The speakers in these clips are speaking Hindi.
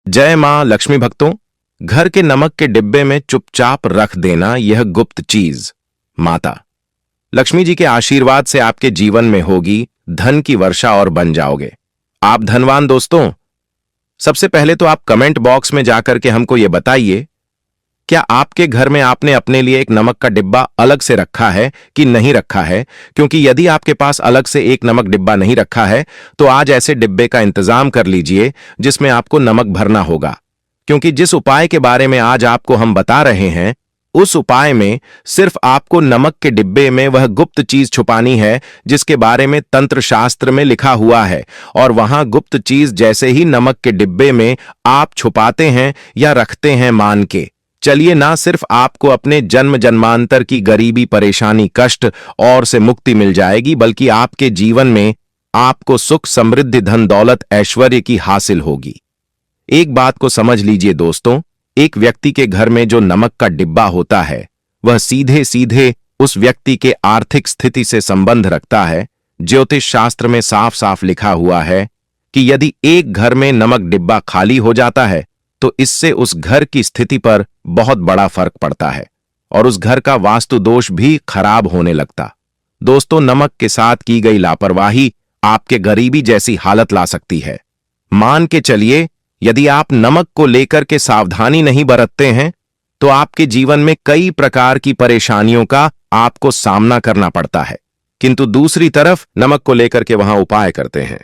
जय मां लक्ष्मी भक्तों। घर के नमक के डिब्बे में चुपचाप रख देना यह गुप्त चीज माता लक्ष्मी जी के आशीर्वाद से आपके जीवन में होगी धन की वर्षा और बन जाओगे आप धनवान। दोस्तों, सबसे पहले तो आप कमेंट बॉक्स में जाकर के हमको यह बताइए, क्या आपके घर में आपने अपने लिए एक नमक का डिब्बा अलग से रखा है कि नहीं रखा है? क्योंकि यदि आपके पास अलग से एक नमक डिब्बा नहीं रखा है तो आज ऐसे डिब्बे का इंतजाम कर लीजिए जिसमें आपको नमक भरना होगा। क्योंकि जिस उपाय के बारे में आज आपको हम बता रहे हैं उस उपाय में सिर्फ आपको नमक के डिब्बे में वह गुप्त चीज छुपानी है जिसके बारे में तंत्र शास्त्र में लिखा हुआ है। और वहां गुप्त चीज जैसे ही नमक के डिब्बे में आप छुपाते हैं या रखते हैं मान के चलिए, ना सिर्फ आपको अपने जन्म जन्मांतर की गरीबी परेशानी कष्ट और से मुक्ति मिल जाएगी, बल्कि आपके जीवन में आपको सुख समृद्धि धन दौलत ऐश्वर्य की हासिल होगी। एक बात को समझ लीजिए दोस्तों, एक व्यक्ति के घर में जो नमक का डिब्बा होता है वह सीधे सीधे उस व्यक्ति के आर्थिक स्थिति से संबंध रखता है। ज्योतिष शास्त्र में साफ साफ लिखा हुआ है कि यदि एक घर में नमक डिब्बा खाली हो जाता है तो इससे उस घर की स्थिति पर बहुत बड़ा फर्क पड़ता है और उस घर का वास्तु दोष भी खराब होने लगता। दोस्तों, नमक के साथ की गई लापरवाही आपके गरीबी जैसी हालत ला सकती है। मान के चलिए, यदि आप नमक को लेकर के सावधानी नहीं बरतते हैं तो आपके जीवन में कई प्रकार की परेशानियों का आपको सामना करना पड़ता है, किंतु दूसरी तरफ नमक को लेकर के वहां उपाय करते हैं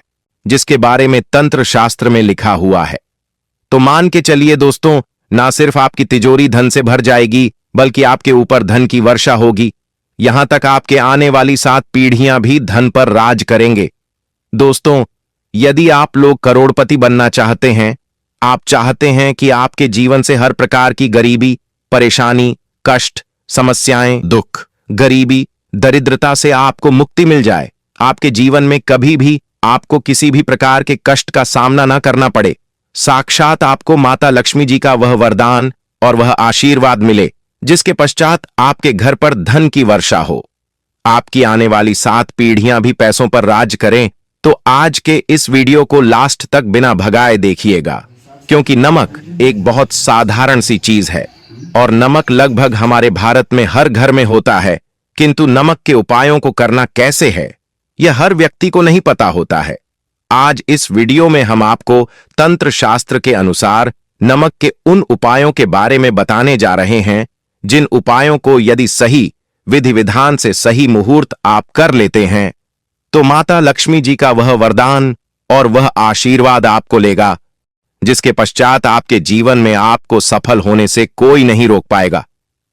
जिसके बारे में तंत्र शास्त्र में लिखा हुआ है। तो मान के चलिए दोस्तों, ना सिर्फ आपकी तिजोरी धन से भर जाएगी बल्कि आपके ऊपर धन की वर्षा होगी। यहां तक आपके आने वाली 7 पीढ़ियां भी धन पर राज करेंगे। दोस्तों, यदि आप लोग करोड़पति बनना चाहते हैं, आप चाहते हैं कि आपके जीवन से हर प्रकार की गरीबी परेशानी कष्ट समस्याएं दुख गरीबी दरिद्रता से आपको मुक्ति मिल जाए, आपके जीवन में कभी भी आपको किसी भी प्रकार के कष्ट का सामना ना करना पड़े, साक्षात आपको माता लक्ष्मी जी का वह वरदान और वह आशीर्वाद मिले जिसके पश्चात आपके घर पर धन की वर्षा हो, आपकी आने वाली 7 पीढ़ियां भी पैसों पर राज करें, तो आज के इस वीडियो को लास्ट तक बिना भगाए देखिएगा। क्योंकि नमक एक बहुत साधारण सी चीज है और नमक लगभग हमारे भारत में हर घर में होता है, किंतु नमक के उपायों को करना कैसे है यह हर व्यक्ति को नहीं पता होता है। आज इस वीडियो में हम आपको तंत्र शास्त्र के अनुसार नमक के उन उपायों के बारे में बताने जा रहे हैं जिन उपायों को यदि सही विधि विधान से सही मुहूर्त आप कर लेते हैं तो माता लक्ष्मी जी का वह वरदान और वह आशीर्वाद आपको लेगा जिसके पश्चात आपके जीवन में आपको सफल होने से कोई नहीं रोक पाएगा।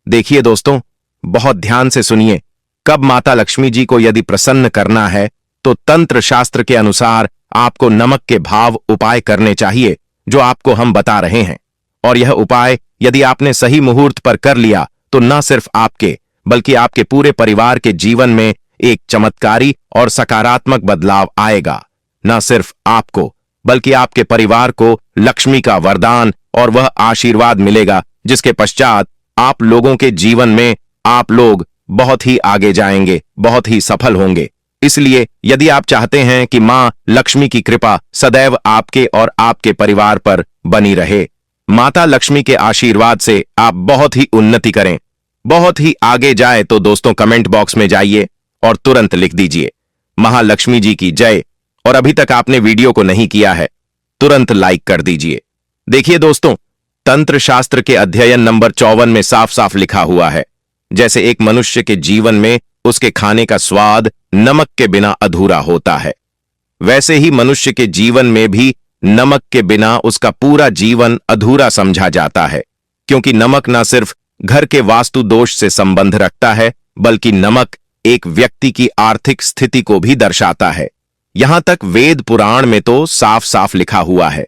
देखिए दोस्तों, बहुत ध्यान से सुनिए। कब माता लक्ष्मी जी को यदि प्रसन्न करना है तो तंत्र शास्त्र के अनुसार आपको नमक के भाव उपाय करने चाहिए जो आपको हम बता रहे हैं। और यह उपाय यदि आपने सही मुहूर्त पर कर लिया तो न सिर्फ आपके बल्कि आपके पूरे परिवार के जीवन में एक चमत्कारी और सकारात्मक बदलाव आएगा। न सिर्फ आपको बल्कि आपके परिवार को लक्ष्मी का वरदान और वह आशीर्वाद मिलेगा जिसके पश्चात आप लोगों के जीवन में आप लोग बहुत ही आगे जाएंगे, बहुत ही सफल होंगे। इसलिए यदि आप चाहते हैं कि मां लक्ष्मी की कृपा सदैव आपके और आपके परिवार पर बनी रहे, माता लक्ष्मी के आशीर्वाद से आप बहुत ही उन्नति करें, बहुत ही आगे जाए, तो दोस्तों कमेंट बॉक्स में जाइए और तुरंत लिख दीजिए महालक्ष्मी जी की जय। और अभी तक आपने वीडियो को नहीं किया है तुरंत लाइक कर दीजिए। देखिए दोस्तों, तंत्र शास्त्र के अध्ययन नंबर 54 में साफ साफ लिखा हुआ है, जैसे एक मनुष्य के जीवन में उसके खाने का स्वाद नमक के बिना अधूरा होता है, वैसे ही मनुष्य के जीवन में भी नमक के बिना उसका पूरा जीवन अधूरा समझा जाता है। क्योंकि नमक न सिर्फ घर के वास्तु दोष से संबंध रखता है बल्कि नमक एक व्यक्ति की आर्थिक स्थिति को भी दर्शाता है। यहां तक वेद पुराण में तो साफ साफ लिखा हुआ है,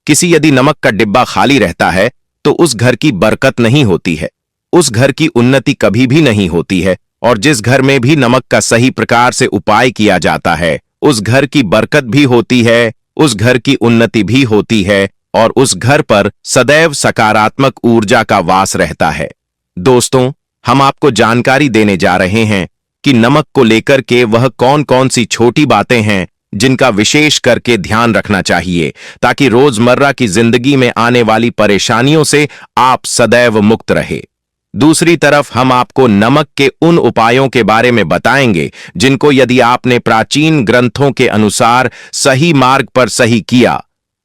किसी यदि नमक का डिब्बा खाली रहता है तो उस घर की बरकत नहीं होती है, उस घर की उन्नति कभी भी नहीं होती है। और जिस घर में भी नमक का सही प्रकार से उपाय किया जाता है उस घर की बरकत भी होती है, उस घर की उन्नति भी होती है और उस घर पर सदैव सकारात्मक ऊर्जा का वास रहता है। दोस्तों, हम आपको जानकारी देने जा रहे हैं कि नमक को लेकर के वह कौन कौन सी छोटी बातें हैं जिनका विशेष करके ध्यान रखना चाहिए ताकि रोजमर्रा की जिंदगी में आने वाली परेशानियों से आप सदैव मुक्त रहे। दूसरी तरफ हम आपको नमक के उन उपायों के बारे में बताएंगे जिनको यदि आपने प्राचीन ग्रंथों के अनुसार सही मार्ग पर सही किया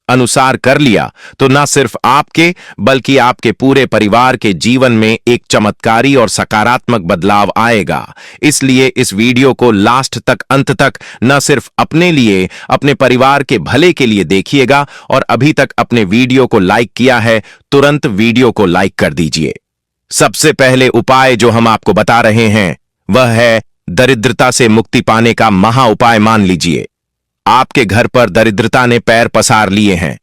अनुसार कर लिया तो न सिर्फ आपके बल्कि आपके पूरे परिवार के जीवन में एक चमत्कारी और सकारात्मक बदलाव आएगा। इसलिए इस वीडियो को लास्ट तक अंत तक न सिर्फ अपने लिए अपने परिवार के भले के लिए देखिएगा और अभी तक अपने वीडियो को लाइक किया है तुरंत वीडियो को लाइक कर दीजिए। सबसे पहले उपाय जो हम आपको बता रहे हैं वह है दरिद्रता से मुक्ति पाने का महा उपाय। मान लीजिए आपके घर पर दरिद्रता ने पैर पसार लिए हैं।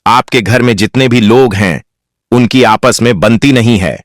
आपके घर में जितने भी लोग हैं उनकी आपस में बनती नहीं है।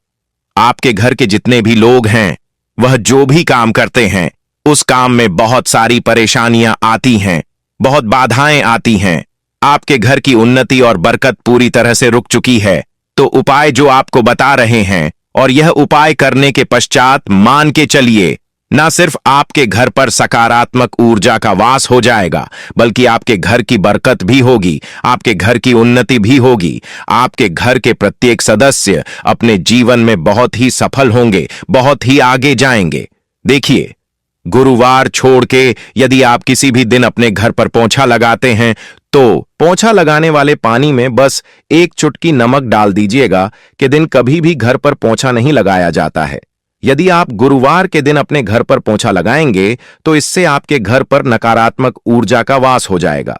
आपके घर के जितने भी लोग हैं वह जो भी काम करते हैं उस काम में बहुत सारी परेशानियां आती हैं, बहुत बाधाएं आती हैं। आपके घर की उन्नति और बरकत पूरी तरह से रुक चुकी है। तो उपाय जो आपको बता रहे हैं और यह उपाय करने के पश्चात मान के चलिए न सिर्फ आपके घर पर सकारात्मक ऊर्जा का वास हो जाएगा बल्कि आपके घर की बरकत भी होगी, आपके घर की उन्नति भी होगी। आपके घर के प्रत्येक सदस्य अपने जीवन में बहुत ही सफल होंगे, बहुत ही आगे जाएंगे। देखिए, गुरुवार छोड़ के यदि आप किसी भी दिन अपने घर पर पोंछा लगाते हैं तो पोंछा लगाने वाले पानी में बस एक चुटकी नमक डाल दीजिएगा कि दिन कभी भी घर पर पोंछा नहीं लगाया जाता है। यदि आप गुरुवार के दिन अपने घर पर पोंछा लगाएंगे तो इससे आपके घर पर नकारात्मक ऊर्जा का वास हो जाएगा।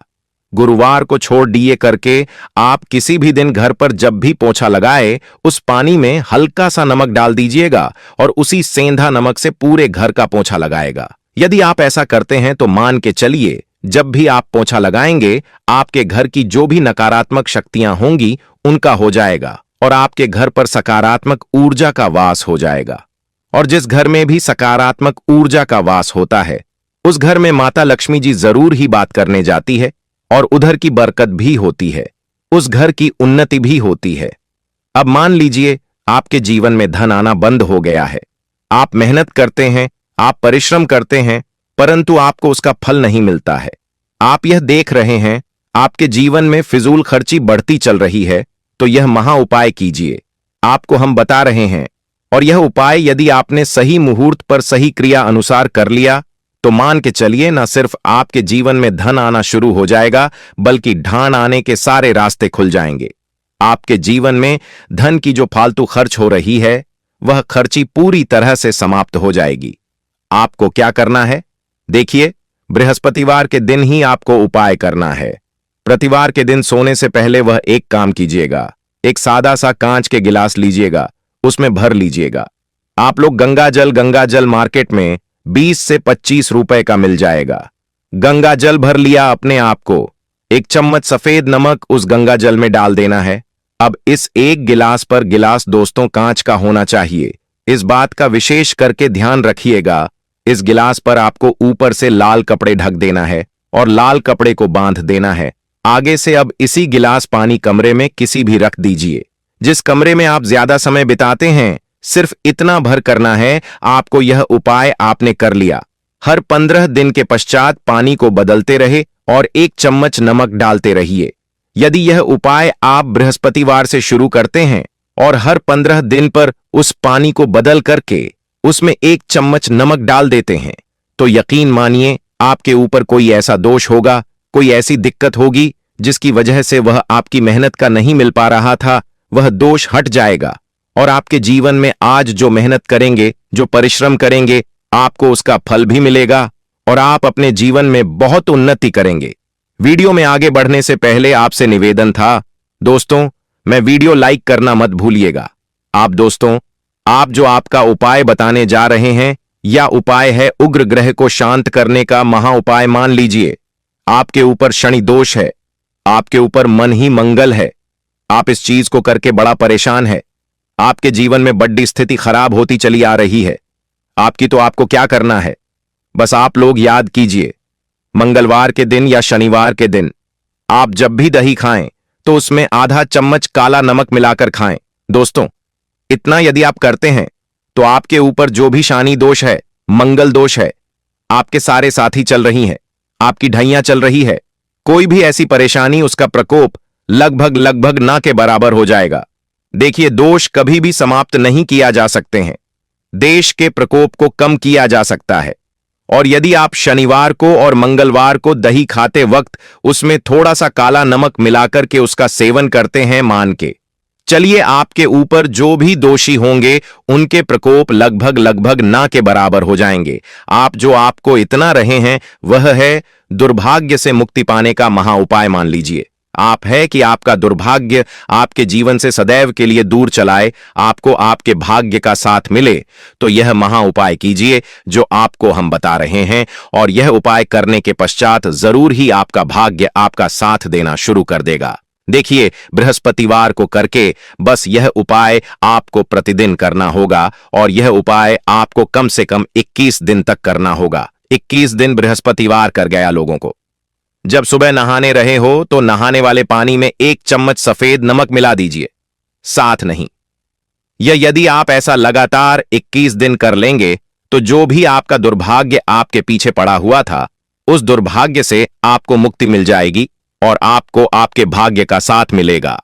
गुरुवार को छोड़ दिए करके आप किसी भी दिन घर पर जब भी पोंछा लगाए उस पानी में हल्का सा नमक डाल दीजिएगा और उसी सेंधा नमक से पूरे घर का पोंछा लगाएगा। यदि आप ऐसा करते हैं तो मान के चलिए जब भी आप पोंछा लगाएंगे आपके घर की जो भी नकारात्मक शक्तियां होंगी उनका हो जाएगा और आपके घर पर सकारात्मक ऊर्जा का वास हो जाएगा। और जिस घर में भी सकारात्मक ऊर्जा का वास होता है उस घर में माता लक्ष्मी जी जरूर ही बात करने जाती है और उधर की बरकत भी होती है, उस घर की उन्नति भी होती है। अब मान लीजिए आपके जीवन में धन आना बंद हो गया है। आप मेहनत करते हैं, आप परिश्रम करते हैं, परंतु आपको उसका फल नहीं मिलता है। आप यह देख रहे हैं आपके जीवन में फिजूल खर्ची बढ़ती चल रही है, तो यह महा उपाय कीजिए। आपको हम बता रहे हैं और यह उपाय यदि आपने सही मुहूर्त पर सही क्रिया अनुसार कर लिया तो मान के चलिए न सिर्फ आपके जीवन में धन आना शुरू हो जाएगा बल्कि ढांढ आने के सारे रास्ते खुल जाएंगे। आपके जीवन में धन की जो फालतू खर्च हो रही है वह खर्ची पूरी तरह से समाप्त हो जाएगी। आपको क्या करना है? देखिए, बृहस्पतिवार के दिन ही आपको उपाय करना है। प्रतिवार के दिन सोने से पहले वह एक काम कीजिएगा, एक सादा सा कांच के गिलास लीजिएगा, उसमें भर लीजिएगा। आप लोग गंगा जल मार्केट में 20 से 25 रुपए का मिल जाएगा। गंगा जल भर लिया अपने आप को, एक चम्मच सफेद नमक उस गंगा जल में डाल देना है। अब इस एक गिलास पर, गिलास दोस्तों कांच का होना चाहिए, इस बात का विशेष करके ध्यान रखिएगा। इस गिलास पर आपको ऊपर से लाल कपड़े ढक देना है और लाल कपड़े को बांध देना है। आगे से अब इसी गिलास पानी कमरे में किसी भी रख दीजिए। जिस कमरे में आप ज्यादा समय बिताते हैं सिर्फ इतना भर करना है। आपको यह उपाय आपने कर लिया। हर 15 दिन के पश्चात पानी को बदलते रहे और 1 चम्मच नमक डालते रहिए। यदि यह उपाय आप बृहस्पतिवार से शुरू करते हैं और हर 15 दिन पर उस पानी को बदल करके उसमें 1 चम्मच नमक डाल देते हैं तो यकीन मानिए आपके ऊपर कोई ऐसा दोष होगा, कोई ऐसी दिक्कत होगी जिसकी वजह से वह आपकी मेहनत का नहीं मिल पा रहा था, वह दोष हट जाएगा और आपके जीवन में आज जो मेहनत करेंगे, जो परिश्रम करेंगे, आपको उसका फल भी मिलेगा और आप अपने जीवन में बहुत उन्नति करेंगे। वीडियो में आगे बढ़ने से पहले आपसे निवेदन था दोस्तों, मैं वीडियो लाइक करना मत भूलिएगा। आप दोस्तों, आप जो आपका उपाय बताने जा रहे हैं या उपाय है उग्र ग्रह को शांत करने का महा उपाय। मान लीजिए आपके ऊपर शनि दोष है, आपके ऊपर मन ही मंगल है, आप इस चीज को करके बड़ा परेशान है, आपके जीवन में बड़ी स्थिति खराब होती चली आ रही है आपकी, तो आपको क्या करना है? बस आप लोग याद कीजिए, मंगलवार के दिन या शनिवार के दिन आप जब भी दही खाएं तो उसमें आधा चम्मच काला नमक मिलाकर खाएं। दोस्तों, इतना यदि आप करते हैं तो आपके ऊपर जो भी शनि दोष है, मंगल दोष है, आपके सारे साथी चल रही हैं, आपकी ढैया चल रही है, कोई भी ऐसी परेशानी, उसका प्रकोप लगभग ना के बराबर हो जाएगा। देखिए, दोष कभी भी समाप्त नहीं किया जा सकते हैं, देश के प्रकोप को कम किया जा सकता है। और यदि आप शनिवार को और मंगलवार को दही खाते वक्त उसमें थोड़ा सा काला नमक मिलाकर के उसका सेवन करते हैं, मान के चलिए आपके ऊपर जो भी दोषी होंगे उनके प्रकोप लगभग ना के बराबर हो जाएंगे। आप जो आपको इतना रहे हैं वह है दुर्भाग्य से मुक्ति पाने का महा उपाय। मान लीजिए आप है कि आपका दुर्भाग्य आपके जीवन से सदैव के लिए दूर चलाए, आपको आपके भाग्य का साथ मिले, तो यह महा उपाय कीजिए जो आपको हम बता रहे हैं। और यह उपाय करने के पश्चात जरूर ही आपका भाग्य आपका साथ देना शुरू कर देगा। देखिए, बृहस्पतिवार को करके बस यह उपाय आपको प्रतिदिन करना होगा, और यह उपाय आपको कम से कम 21 दिन तक करना होगा। 21 दिन बृहस्पतिवार कर गया लोगों को। जब सुबह नहाने रहे हो तो नहाने वाले पानी में 1 चम्मच सफेद नमक मिला दीजिए, साथ नहीं। यदि आप ऐसा लगातार 21 दिन कर लेंगे तो जो भी आपका दुर्भाग्य आपके पीछे पड़ा हुआ था, उस दुर्भाग्य से आपको मुक्ति मिल जाएगी और आपको आपके भाग्य का साथ मिलेगा।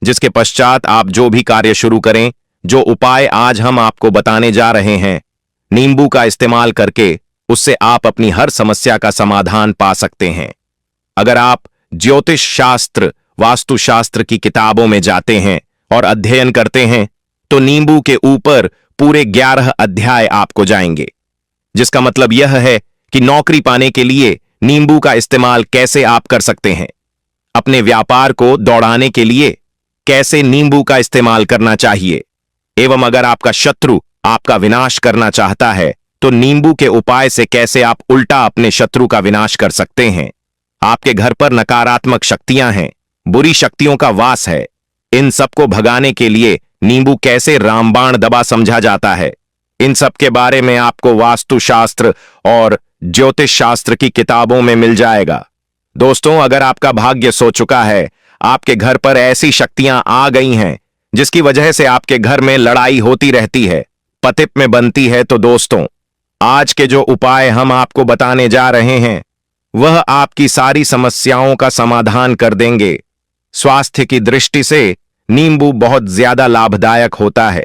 जिसके पश्चात आप जो भी कार्य शुरू करें, जो उपाय आज हम आपको बताने जा रहे हैं, नींबू का इस्तेमाल करके उससे आप अपनी हर समस्या का समाधान पा सकते हैं। अगर आप ज्योतिष शास्त्र, वास्तुशास्त्र की किताबों में जाते हैं और अध्ययन करते हैं तो नींबू के ऊपर पूरे 11 अध्याय आपको जाएंगे, जिसका मतलब यह है कि नौकरी पाने के लिए नींबू का इस्तेमाल कैसे आप कर सकते हैं, अपने व्यापार को दौड़ाने के लिए कैसे नींबू का इस्तेमाल करना चाहिए, एवं अगर आपका शत्रु आपका विनाश करना चाहता है तो नींबू के उपाय से कैसे आप उल्टा अपने शत्रु का विनाश कर सकते हैं। आपके घर पर नकारात्मक शक्तियां हैं, बुरी शक्तियों का वास है, इन सबको भगाने के लिए नींबू कैसे रामबाण दवा समझा जाता है, इन सब के बारे में आपको वास्तुशास्त्र और ज्योतिष शास्त्र की किताबों में मिल जाएगा। दोस्तों, अगर आपका भाग्य सो चुका है, आपके घर पर ऐसी शक्तियां आ गई हैं जिसकी वजह से आपके घर में लड़ाई होती रहती है, पतित में बनती है, तो दोस्तों आज के जो उपाय हम आपको बताने जा रहे हैं वह आपकी सारी समस्याओं का समाधान कर देंगे। स्वास्थ्य की दृष्टि से नींबू बहुत ज्यादा लाभदायक होता है।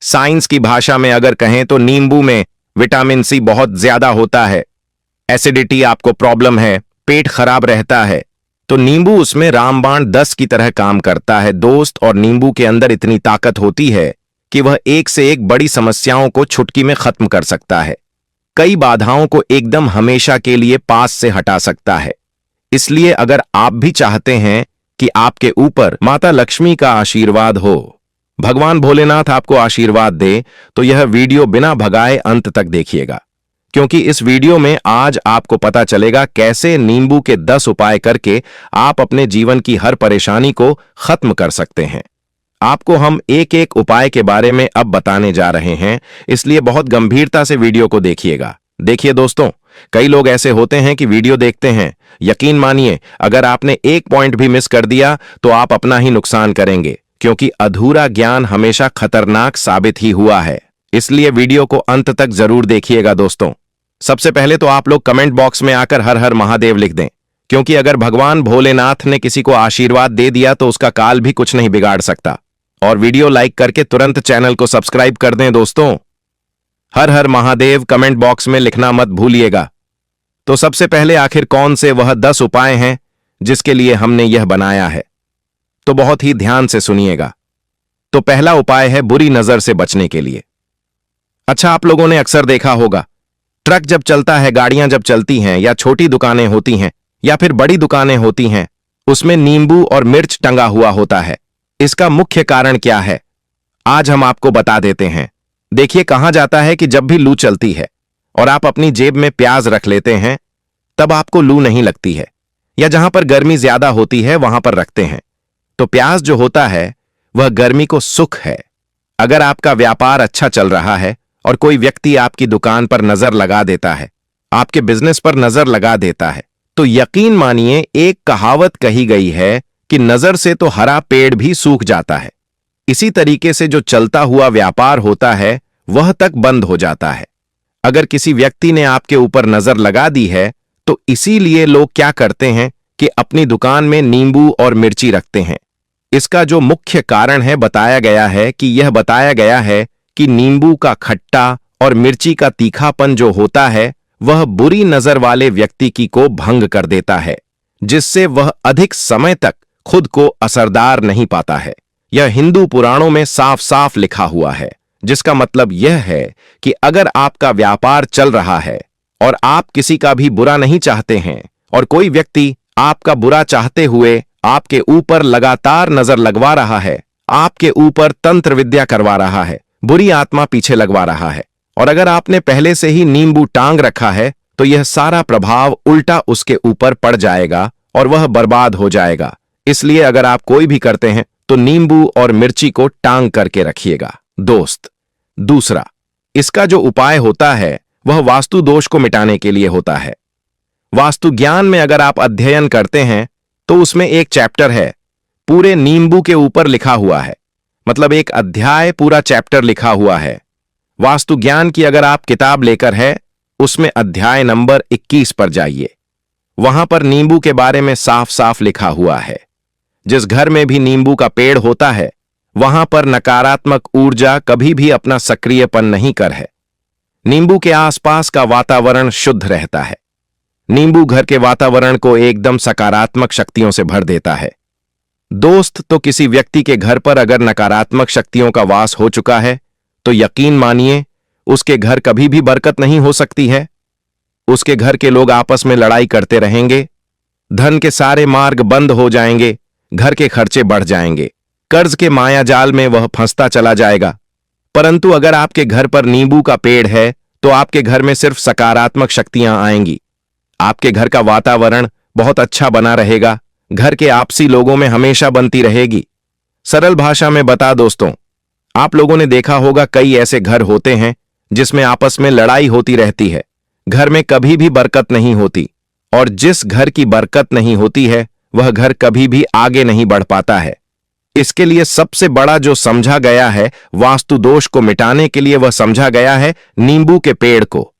साइंस की भाषा में अगर कहें तो नींबू में विटामिन सी बहुत ज्यादा होता है। एसिडिटी आपको प्रॉब्लम है, पेट खराब रहता है, तो नींबू उसमें रामबाण 10 की तरह काम करता है दोस्त। और नींबू के अंदर इतनी ताकत होती है कि वह एक से एक बड़ी समस्याओं को चुटकी में खत्म कर सकता है, कई बाधाओं को एकदम हमेशा के लिए पास से हटा सकता है। इसलिए अगर आप भी चाहते हैं कि आपके ऊपर माता लक्ष्मी का आशीर्वाद हो, भगवान भोलेनाथ आपको आशीर्वाद दे, तो यह वीडियो बिना भगाए अंत तक देखिएगा, क्योंकि इस वीडियो में आज आपको पता चलेगा कैसे नींबू के 10 उपाय करके आप अपने जीवन की हर परेशानी को खत्म कर सकते हैं। आपको हम एक एक उपाय के बारे में अब बताने जा रहे हैं, इसलिए बहुत गंभीरता से वीडियो को देखिएगा। देखिए दोस्तों, कई लोग ऐसे होते हैं कि वीडियो देखते हैं, यकीन मानिए अगर आपने एक पॉइंट भी मिस कर दिया तो आप अपना ही नुकसान करेंगे, क्योंकि अधूरा ज्ञान हमेशा खतरनाक साबित ही हुआ है। इसलिए वीडियो को अंत तक जरूर देखिएगा दोस्तों। सबसे पहले तो आप लोग कमेंट बॉक्स में आकर हर हर महादेव लिख दें, क्योंकि अगर भगवान भोलेनाथ ने किसी को आशीर्वाद दे दिया तो उसका काल भी कुछ नहीं बिगाड़ सकता। और वीडियो लाइक करके तुरंत चैनल को सब्सक्राइब कर दें दोस्तों। हर हर महादेव कमेंट बॉक्स में लिखना मत भूलिएगा। तो सबसे पहले आखिर कौन से वह 10 उपाय हैं जिसके लिए हमने यह बनाया है, तो बहुत ही ध्यान से सुनिएगा। तो पहला उपाय है बुरी नजर से बचने के लिए। अच्छा, आप लोगों ने अक्सर देखा होगा, ट्रक जब चलता है, गाड़ियां जब चलती हैं, या छोटी दुकानें होती हैं या फिर बड़ी दुकानें होती हैं, उसमें नींबू और मिर्च टंगा हुआ होता है। इसका मुख्य कारण क्या है, आज हम आपको बता देते हैं। देखिए, कहा जाता है कि जब भी लू चलती है और आप अपनी जेब में प्याज रख लेते हैं तब आपको लू नहीं लगती है, या जहां पर गर्मी ज्यादा होती है वहां पर रखते हैं, तो प्याज जो होता है वह गर्मी को सुख है। अगर आपका व्यापार अच्छा चल रहा है और कोई व्यक्ति आपकी दुकान पर नजर लगा देता है, आपके बिजनेस पर नजर लगा देता है, तो यकीन मानिए एक कहावत कही गई है कि नजर से तो हरा पेड़ भी सूख जाता है। इसी तरीके से जो चलता हुआ व्यापार होता है वह तक बंद हो जाता है। अगर किसी व्यक्ति ने आपके ऊपर नजर लगा दी है तो इसीलिए लोग क्या करते हैं कि अपनी दुकान में नींबू और मिर्ची रखते हैं। इसका जो मुख्य कारण है बताया गया है कि यह बताया गया है कि नींबू का खट्टा और मिर्ची का तीखापन जो होता है वह बुरी नजर वाले व्यक्ति की को भंग कर देता है, जिससे वह अधिक समय तक खुद को असरदार नहीं पाता है। यह हिंदू पुराणों में साफ साफ लिखा हुआ है, जिसका मतलब यह है कि अगर आपका व्यापार चल रहा है और आप किसी का भी बुरा नहीं चाहते हैं और कोई व्यक्ति आपका बुरा चाहते हुए आपके ऊपर लगातार नजर लगवा रहा है, आपके ऊपर तंत्र विद्या करवा रहा है, बुरी आत्मा पीछे लगवा रहा है, और अगर आपने पहले से ही नींबू टांग रखा है तो यह सारा प्रभाव उल्टा उसके ऊपर पड़ जाएगा और वह बर्बाद हो जाएगा। इसलिए अगर आप कोई भी करते हैं तो नींबू और मिर्ची को टांग करके रखिएगा दोस्त। दूसरा, इसका जो उपाय होता है वह वास्तु दोष को मिटाने के लिए होता है। वास्तु ज्ञान में अगर आप अध्ययन करते हैं तो उसमें एक चैप्टर है पूरे नींबू के ऊपर लिखा हुआ है, मतलब एक अध्याय पूरा चैप्टर लिखा हुआ है। वास्तु ज्ञान की अगर आप किताब लेकर है उसमें अध्याय नंबर 21 पर जाइए, वहां पर नींबू के बारे में साफ साफ लिखा हुआ है। जिस घर में भी नींबू का पेड़ होता है वहां पर नकारात्मक ऊर्जा कभी भी अपना सक्रियपन नहीं कर है। नींबू के आसपास का वातावरण शुद्ध रहता है। नींबू घर के वातावरण को एकदम सकारात्मक शक्तियों से भर देता है। दोस्त, तो किसी व्यक्ति के घर पर अगर नकारात्मक शक्तियों का वास हो चुका है तो यकीन मानिए उसके घर कभी भी बरकत नहीं हो सकती है। उसके घर के लोग आपस में लड़ाई करते रहेंगे, धन के सारे मार्ग बंद हो जाएंगे, घर के खर्चे बढ़ जाएंगे, कर्ज के माया जाल में वह फंसता चला जाएगा। परंतु अगर आपके घर पर नींबू का पेड़ है तो आपके घर में सिर्फ सकारात्मक शक्तियां आएंगी। आपके घर का वातावरण बहुत अच्छा बना रहेगा, घर के आपसी लोगों में हमेशा बनती रहेगी। सरल भाषा में बता दोस्तों, आप लोगों ने देखा होगा कई ऐसे घर होते हैं जिसमें आपस में लड़ाई होती रहती है, घर में कभी भी बरकत नहीं होती, और जिस घर की बरकत नहीं होती है वह घर कभी भी आगे नहीं बढ़ पाता है। इसके लिए सबसे बड़ा जो समझा गया है वास्तु दोष को मिटाने के लिए, वह समझा गया है नींबू के पेड़ को।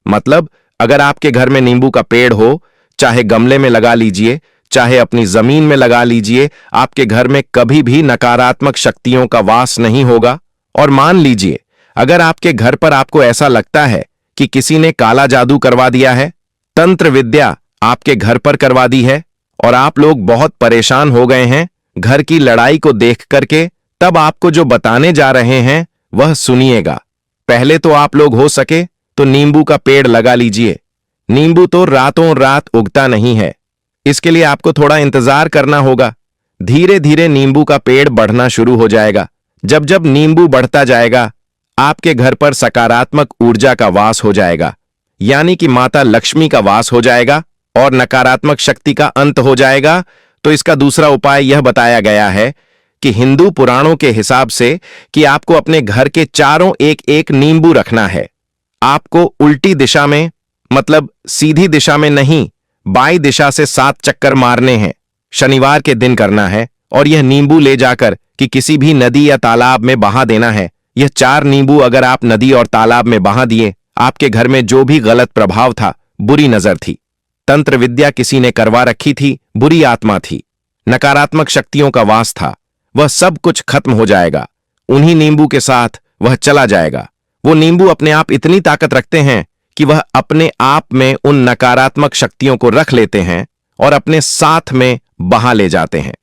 मतलब अगर आपके घर में नींबू का पेड़ हो, चाहे गमले में लगा लीजिए, चाहे अपनी जमीन में लगा लीजिए, आपके घर में कभी भी नकारात्मक शक्तियों का वास नहीं होगा। और मान लीजिए अगर आपके घर पर आपको ऐसा लगता है कि किसी ने काला जादू करवा दिया है, तंत्र विद्या आपके घर पर करवा दी है और आप लोग बहुत परेशान हो गए हैं घर की लड़ाई को देख करके, तब आपको जो बताने जा रहे हैं वह सुनिएगा। पहले तो आप लोग हो सके तो नींबू का पेड़ लगा लीजिए। नींबू तो रातों रात उगता नहीं है, इसके लिए आपको थोड़ा इंतजार करना होगा। धीरे धीरे नींबू का पेड़ बढ़ना शुरू हो जाएगा। जब जब नींबू बढ़ता जाएगा आपके घर पर सकारात्मक ऊर्जा का वास हो जाएगा, यानी कि माता लक्ष्मी का वास हो जाएगा और नकारात्मक शक्ति का अंत हो जाएगा। तो इसका दूसरा उपाय यह बताया गया है कि हिंदू पुराणों के हिसाब से कि आपको अपने घर के चारों एक एक नींबू रखना है। आपको उल्टी दिशा में, मतलब सीधी दिशा में नहीं, बाई दिशा से 7 चक्कर मारने हैं। शनिवार के दिन करना है और यह नींबू ले जाकर कि किसी भी नदी या तालाब में बहा देना है। यह 4 नींबू अगर आप नदी और तालाब में बहा दिए, आपके घर में जो भी गलत प्रभाव था, बुरी नजर थी, तंत्र विद्या किसी ने करवा रखी थी, बुरी आत्मा थी, नकारात्मक शक्तियों का वास था, वह सब कुछ खत्म हो जाएगा। उन्हीं नींबू के साथ वह चला जाएगा। वो नींबू अपने आप इतनी ताकत रखते हैं कि वह अपने आप में उन नकारात्मक शक्तियों को रख लेते हैं और अपने साथ में बहा ले जाते हैं।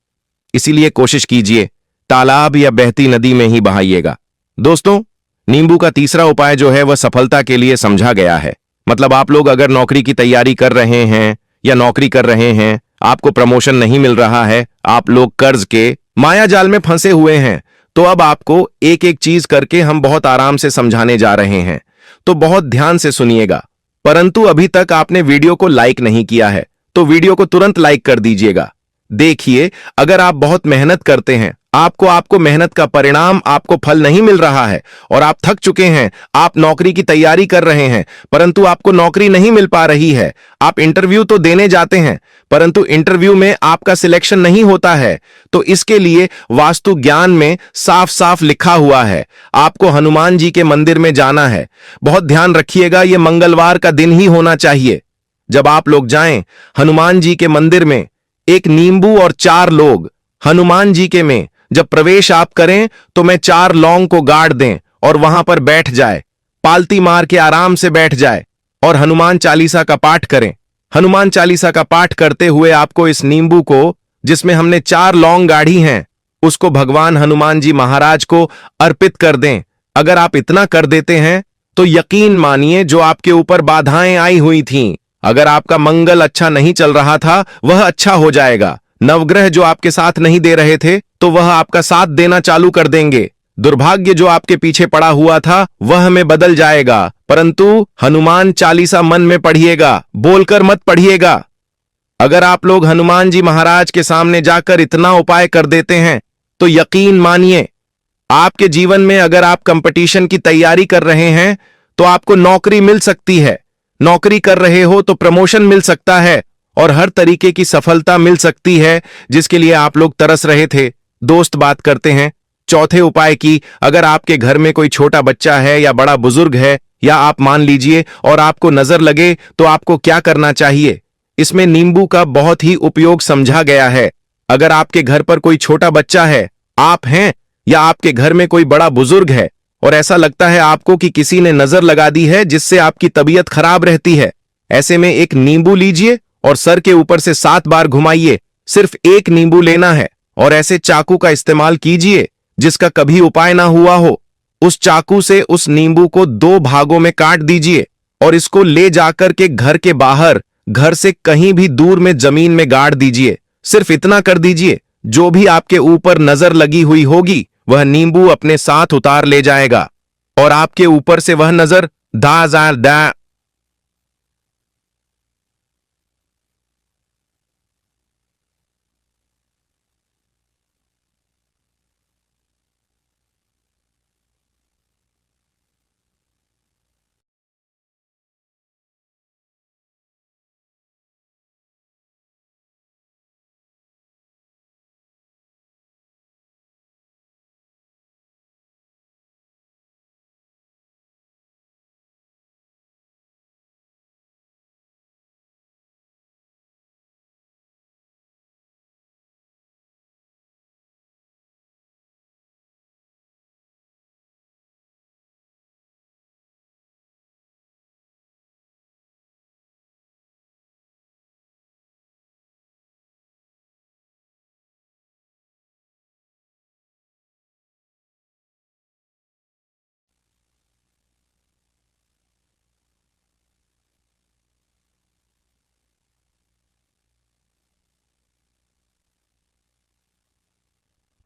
इसीलिए कोशिश कीजिए तालाब या बहती नदी में ही बहाइएगा। दोस्तों, नींबू का तीसरा उपाय जो है वह सफलता के लिए समझा गया है। मतलब आप लोग अगर नौकरी की तैयारी कर रहे हैं या नौकरी कर रहे हैं, आपको प्रमोशन नहीं मिल रहा है, आप लोग कर्ज के माया जाल में फंसे हुए हैं, तो अब आपको एक एक चीज करके हम बहुत आराम से समझाने जा रहे हैं, तो बहुत ध्यान से सुनिएगा। परंतु अभी तक आपने वीडियो को लाइक नहीं किया है तो वीडियो को तुरंत लाइक कर दीजिएगा। देखिए, अगर आप बहुत मेहनत करते हैं, आपको मेहनत का परिणाम, आपको फल नहीं मिल रहा है और आप थक चुके हैं, आप नौकरी की तैयारी कर रहे हैं परंतु आपको नौकरी नहीं मिल पा रही है, आप इंटरव्यू तो देने जाते हैं परंतु इंटरव्यू में आपका सिलेक्शन नहीं होता है, तो इसके लिए वास्तु ज्ञान में साफ साफ लिखा हुआ है आपको हनुमान जी के मंदिर में जाना है। बहुत ध्यान रखिएगा, यह मंगलवार का दिन ही होना चाहिए। जब आप लोग जाएं हनुमान जी के मंदिर में, एक नींबू और 4 लोग हनुमान जी के में जब प्रवेश आप करें तो मैं 4 लौंग को गाड़ दें और वहां पर बैठ जाए, पालती मार के आराम से बैठ जाए और हनुमान चालीसा का पाठ करें। हनुमान चालीसा का पाठ करते हुए आपको इस नींबू को, जिसमें हमने 4 लौंग गाढ़ी हैं, उसको भगवान हनुमान जी महाराज को अर्पित कर दें। अगर आप इतना कर देते हैं तो यकीन मानिए जो आपके ऊपर बाधाएं आई हुई थीं, अगर आपका मंगल अच्छा नहीं चल रहा था वह अच्छा हो जाएगा। नवग्रह जो आपके साथ नहीं दे रहे थे तो वह आपका साथ देना चालू कर देंगे। दुर्भाग्य जो आपके पीछे पड़ा हुआ था वह में बदल जाएगा। परंतु हनुमान चालीसा मन में पढ़िएगा, बोलकर मत पढ़िएगा। अगर आप लोग हनुमान जी महाराज के सामने जाकर इतना उपाय कर देते हैं तो यकीन मानिए आपके जीवन में, अगर आप कंपटीशन की तैयारी कर रहे हैं तो आपको नौकरी मिल सकती है, नौकरी कर रहे हो तो प्रमोशन मिल सकता है और हर तरीके की सफलता मिल सकती है जिसके लिए आप लोग तरस रहे थे। दोस्त बात करते हैं चौथे उपाय की। अगर आपके घर में कोई छोटा बच्चा है या बड़ा बुजुर्ग है, या आप मान लीजिए और आपको नजर लगे, तो आपको क्या करना चाहिए। इसमें नींबू का बहुत ही उपयोग समझा गया है। अगर आपके घर पर कोई छोटा बच्चा है, आप हैं, या आपके घर में कोई बड़ा बुजुर्ग है और ऐसा लगता है आपको कि किसी ने नजर लगा दी है जिससे आपकी तबीयत खराब रहती है, ऐसे में एक नींबू लीजिए और सर के ऊपर से 7 बार घुमाइए। सिर्फ एक नींबू लेना है और ऐसे चाकू का इस्तेमाल कीजिए जिसका कभी उपाय ना हुआ हो। उस चाकू से उस नींबू को 2 भागों में काट दीजिए और इसको ले जाकर के घर के बाहर, घर से कहीं भी दूर में जमीन में गाड़ दीजिए। सिर्फ इतना कर दीजिए, जो भी आपके ऊपर नजर लगी हुई होगी वह नींबू अपने साथ उतार ले जाएगा और आपके ऊपर से वह नजर दा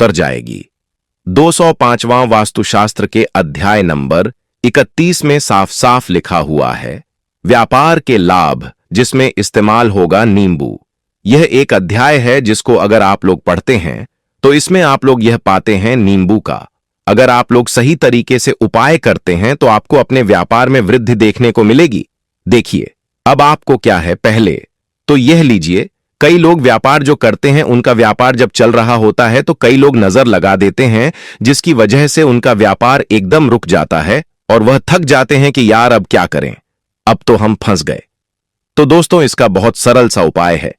उतर जाएगी। 205वां वास्तुशास्त्र के अध्याय नंबर 31 में साफ साफ लिखा हुआ है, व्यापार के लाभ जिसमें इस्तेमाल होगा नींबू। यह एक अध्याय है जिसको अगर आप लोग पढ़ते हैं तो इसमें आप लोग यह पाते हैं नींबू का अगर आप लोग सही तरीके से उपाय करते हैं तो आपको अपने व्यापार में वृद्धि देखने को मिलेगी। देखिए अब आपको क्या है, पहले तो यह लीजिए, कई लोग व्यापार जो करते हैं उनका व्यापार जब चल रहा होता है तो कई लोग नजर लगा देते हैं जिसकी वजह से उनका व्यापार एकदम रुक जाता है और वह थक जाते हैं कि यार अब क्या करें, अब तो हम फंस गए। तो दोस्तों इसका बहुत सरल सा उपाय है,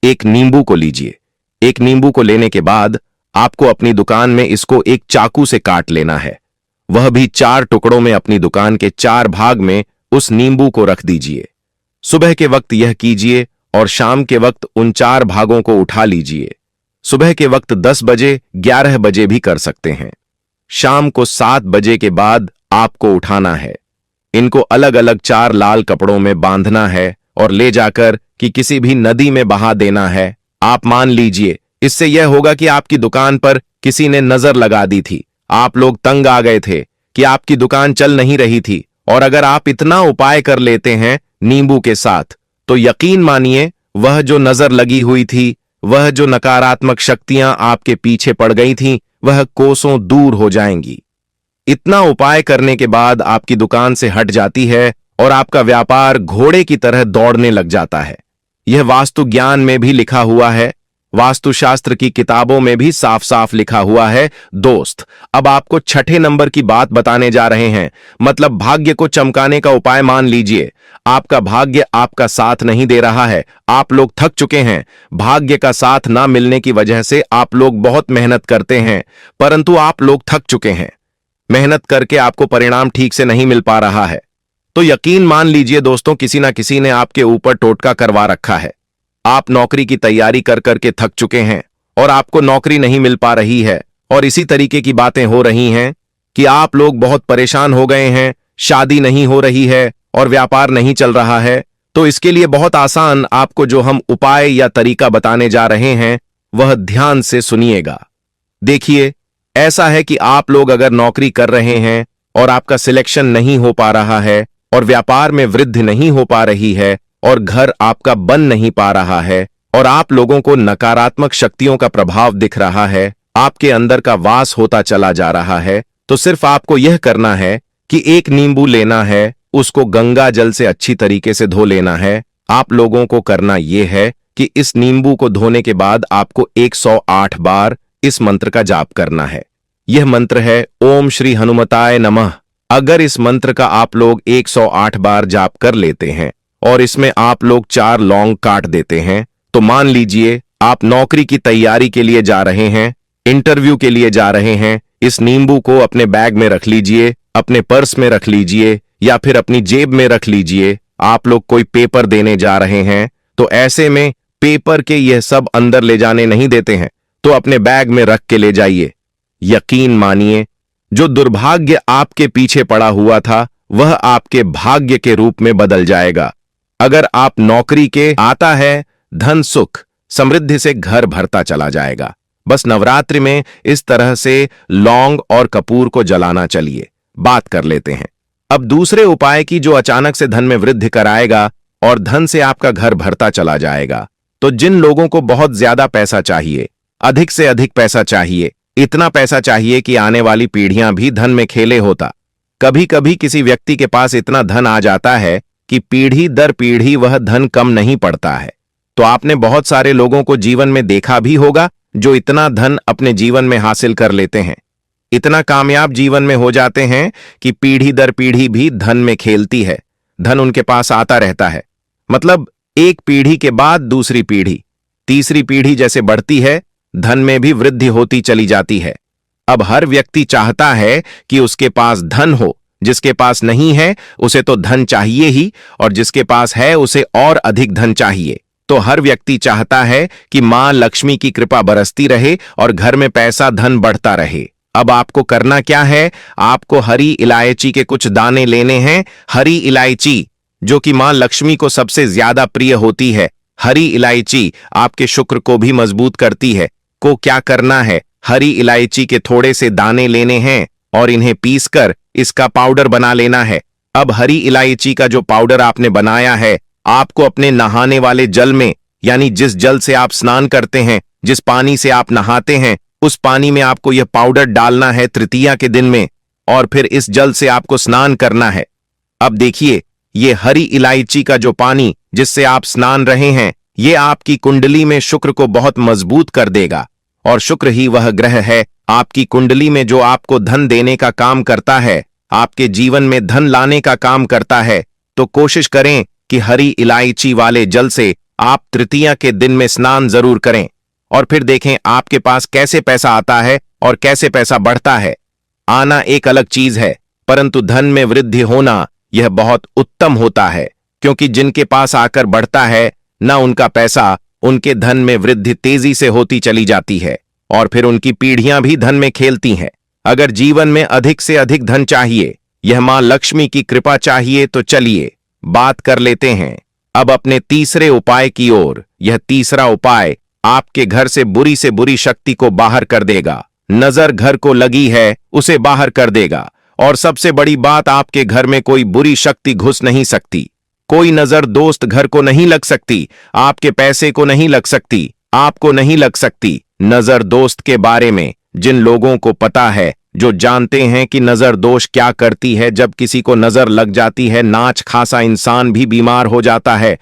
एक नींबू को लीजिए। एक नींबू को लेने के बाद आपको अपनी दुकान में इसको एक चाकू से काट लेना है, वह भी 4 टुकड़ों में। अपनी दुकान के 4 भाग में उस नींबू को रख दीजिए। सुबह के वक्त यह कीजिए और शाम के वक्त उन 4 भागों को उठा लीजिए। सुबह के वक्त 10 बजे, 11 बजे भी कर सकते हैं। शाम को 7 बजे के बाद आपको उठाना है। इनको अलग अलग 4 लाल कपड़ों में बांधना है और ले जाकर कि किसी भी नदी में बहा देना है। आप मान लीजिए इससे यह होगा कि आपकी दुकान पर किसी ने नजर लगा दी थी, आप लोग तंग आ गए थे कि आपकी दुकान चल नहीं रही थी, और अगर आप इतना उपाय कर लेते हैं नींबू के साथ तो यकीन मानिए वह जो नजर लगी हुई थी, वह जो नकारात्मक शक्तियां आपके पीछे पड़ गई थीं, वह कोसों दूर हो जाएंगी। इतना उपाय करने के बाद आपकी दुकान से हट जाती है और आपका व्यापार घोड़े की तरह दौड़ने लग जाता है। यह वास्तु ज्ञान में भी लिखा हुआ है। वास्तुशास्त्र की किताबों में भी साफ साफ लिखा हुआ है। दोस्त, अब आपको छठे नंबर की बात बताने जा रहे हैं, मतलब भाग्य को चमकाने का उपाय। मान लीजिए आपका भाग्य आपका साथ नहीं दे रहा है, आप लोग थक चुके हैं। भाग्य का साथ ना मिलने की वजह से आप लोग बहुत मेहनत करते हैं, परंतु आप लोग थक चुके हैं। मेहनत करके आपको परिणाम ठीक से नहीं मिल पा रहा है, तो यकीन मान लीजिए दोस्तों, किसी ना किसी ने आपके ऊपर टोटका करवा रखा है। आप नौकरी की तैयारी कर करके थक चुके हैं और आपको नौकरी नहीं मिल पा रही है, और इसी तरीके की बातें हो रही हैं कि आप लोग बहुत परेशान हो गए हैं, शादी नहीं हो रही है और व्यापार नहीं चल रहा है। तो इसके लिए बहुत आसान आपको जो हम उपाय या तरीका बताने जा रहे हैं, वह ध्यान से सुनिएगा। देखिए, ऐसा है कि आप लोग अगर नौकरी कर रहे हैं और आपका सिलेक्शन नहीं हो पा रहा है, और व्यापार में वृद्धि नहीं हो पा रही है, और घर आपका बन नहीं पा रहा है, और आप लोगों को नकारात्मक शक्तियों का प्रभाव दिख रहा है, आपके अंदर का वास होता चला जा रहा है, तो सिर्फ आपको यह करना है कि एक नींबू लेना है, उसको गंगा जल से अच्छी तरीके से धो लेना है। आप लोगों को करना यह है कि इस नींबू को धोने के बाद आपको 108 बार इस मंत्र का जाप करना है। यह मंत्र है ओम श्री हनुमताय नमः। अगर इस मंत्र का आप लोग 108 बार जाप कर लेते हैं और इसमें आप लोग 4 लौंग काट देते हैं, तो मान लीजिए आप नौकरी की तैयारी के लिए जा रहे हैं, इंटरव्यू के लिए जा रहे हैं। इस नींबू को अपने बैग में रख लीजिए, अपने पर्स में रख लीजिए, या फिर अपनी जेब में रख लीजिए। आप लोग कोई पेपर देने जा रहे हैं, तो ऐसे में पेपर के यह सब अंदर ले जाने नहीं देते हैं, तो अपने बैग में रख के ले जाइए। यकीन मानिए, जो दुर्भाग्य आपके पीछे पड़ा हुआ था, वह आपके भाग्य के रूप में बदल जाएगा। अगर आप नौकरी के आता है, धन सुख समृद्धि से घर भरता चला जाएगा। बस नवरात्रि में इस तरह से लौंग और कपूर को जलाना। चलिए बात कर लेते हैं अब दूसरे उपाय की, जो अचानक से धन में वृद्धि कराएगा और धन से आपका घर भरता चला जाएगा। तो जिन लोगों को बहुत ज्यादा पैसा चाहिए, अधिक से अधिक पैसा चाहिए, इतना पैसा चाहिए कि आने वाली पीढ़ियां भी धन में खेले होता। कभी कभी किसी व्यक्ति के पास इतना धन आ जाता है कि पीढ़ी दर पीढ़ी वह धन कम नहीं पड़ता है। तो आपने बहुत सारे लोगों को जीवन में देखा भी होगा जो इतना धन अपने जीवन में हासिल कर लेते हैं, इतना कामयाब जीवन में हो जाते हैं कि पीढ़ी दर पीढ़ी भी धन में खेलती है, धन उनके पास आता रहता है। मतलब एक पीढ़ी के बाद दूसरी पीढ़ी, तीसरी पीढ़ी जैसे बढ़ती है, धन में भी वृद्धि होती चली जाती है। अब हर व्यक्ति चाहता है कि उसके पास धन हो, जिसके पास नहीं है उसे तो धन चाहिए ही, और जिसके पास है उसे और अधिक धन चाहिए। तो हर व्यक्ति चाहता है कि मां लक्ष्मी की कृपा बरसती रहे और घर में पैसा धन बढ़ता रहे। अब आपको करना क्या है, आपको हरी इलायची के कुछ दाने लेने हैं। हरी इलायची जो कि मां लक्ष्मी को सबसे ज्यादा प्रिय होती है, हरी इलायची आपके शुक्र को भी मजबूत करती है। को क्या करना है, हरी इलायची के थोड़े से दाने लेने हैं और इन्हें पीसकर इसका पाउडर बना लेना है। अब हरी इलायची का जो पाउडर आपने बनाया है, आपको अपने नहाने वाले जल में, यानी जिस जल से आप स्नान करते हैं, जिस पानी से आप नहाते हैं, उस पानी में आपको यह पाउडर डालना है तृतीया के दिन में, और फिर इस जल से आपको स्नान करना है। अब देखिए, ये हरी इलायची का जो पानी जिससे आप स्नान रहे हैं, ये आपकी कुंडली में शुक्र को बहुत मजबूत कर देगा। और शुक्र ही वह ग्रह है आपकी कुंडली में जो आपको धन देने का काम करता है, आपके जीवन में धन लाने का काम करता है। तो कोशिश करें कि हरी इलायची वाले जल से आप तृतीया के दिन में स्नान जरूर करें, और फिर देखें आपके पास कैसे पैसा आता है और कैसे पैसा बढ़ता है। आना एक अलग चीज है, परंतु धन में वृद्धि होना यह बहुत उत्तम होता है, क्योंकि जिनके पास आकर बढ़ता है ना, उनका पैसा, उनके धन में वृद्धि तेजी से होती चली जाती है, और फिर उनकी पीढ़ियां भी धन में खेलती हैं। अगर जीवन में अधिक से अधिक धन चाहिए, यह मां लक्ष्मी की कृपा चाहिए, तो चलिए बात कर लेते हैं अब अपने तीसरे उपाय की ओर। यह तीसरा उपाय आपके घर से बुरी शक्ति को बाहर कर देगा। नजर घर को लगी है, उसे बाहर कर देगा। और सबसे बड़ी बात, आपके घर में कोई बुरी शक्ति घुस नहीं सकती। कोई नजर दोस्त घर को नहीं लग सकती, आपके पैसे को नहीं लग सकती, आपको नहीं लग सकती। नजर दोस्त के बारे में जिन लोगों को पता है, जो जानते हैं कि नजर दोष क्या करती है, जब किसी को नजर लग जाती है, नाच खासा इंसान भी बीमार हो जाता है।